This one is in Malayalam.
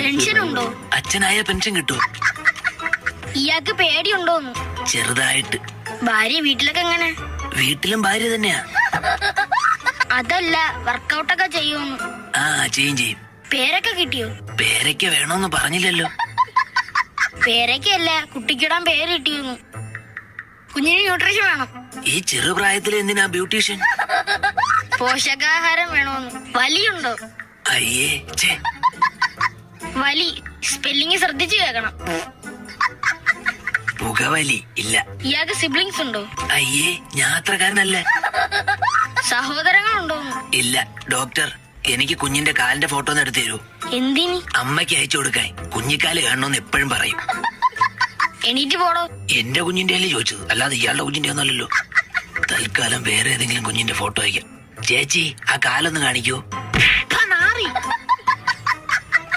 ടെൻഷൻ ഉണ്ടോ? അച്ഛനായ പെൻഷൻ കിട്ടും. ഇയാൾക്ക് പേടിയുണ്ടോന്ന്? ചെറുതായിട്ട്. ഭാര്യ വീട്ടിലൊക്കെ എങ്ങനെ? വീട്ടിലും ഭാര്യ തന്നെയാ. അതല്ല, വർക്കൗട്ടൊക്കെ ചെയ്യുമെന്ന്. ആ, ചെയ്യും. പേരൊക്കെ കിട്ടിയോ? പേരൊക്കെ വേണോന്ന് പറഞ്ഞില്ലല്ലോ. പേരൊക്കെയല്ല, കുട്ടിക്കിടാൻ പേര് കിട്ടിയെന്ന്. കുഞ്ഞിന് ന്യൂട്രീഷൻ വേണം. ഈ ചെറുപ്രായത്തിൽ എന്തിനാ ബ്യൂട്ടീഷ്യൻ? പോഷകാഹാരം വേണോന്ന്. വലിയുണ്ടോ? അയ്യേ ചേ. വലി സ്പെല്ലിങ് ശ്രദ്ധിച്ചു കേൾക്കണം. പുകവലി ഇല്ല. ഇയാൾക്ക് സിബ്ലിങ്സ് ഉണ്ടോ? അയ്യേ, ഞാൻ അത്രക്കാരനല്ല. സഹോദരങ്ങളുണ്ടോന്ന്? ഇല്ല. ഡോക്ടർ, എനിക്ക് കുഞ്ഞിന്റെ കാലിന്റെ ഫോട്ടോ ഒന്ന് എടുത്തു തരൂ. എന്തിനി? അമ്മയ്ക്ക് അയച്ചു കൊടുക്കാൻ. കുഞ്ഞിക്കാല് കാണണമെന്ന് എപ്പോഴും പറയും. എണീറ്റ് പോടോ. എന്റെ കുഞ്ഞിന്റെ അല്ലേ ചോദിച്ചത്, അല്ലാതെ ഇയാളുടെ കുഞ്ഞിന്റെ ഒന്നല്ലല്ലോ. തൽക്കാലം വേറെ ഏതെങ്കിലും കുഞ്ഞിന്റെ ഫോട്ടോ അയക്കാം. ചേച്ചി, ആ കാലൊന്ന് കാണിക്കൂ.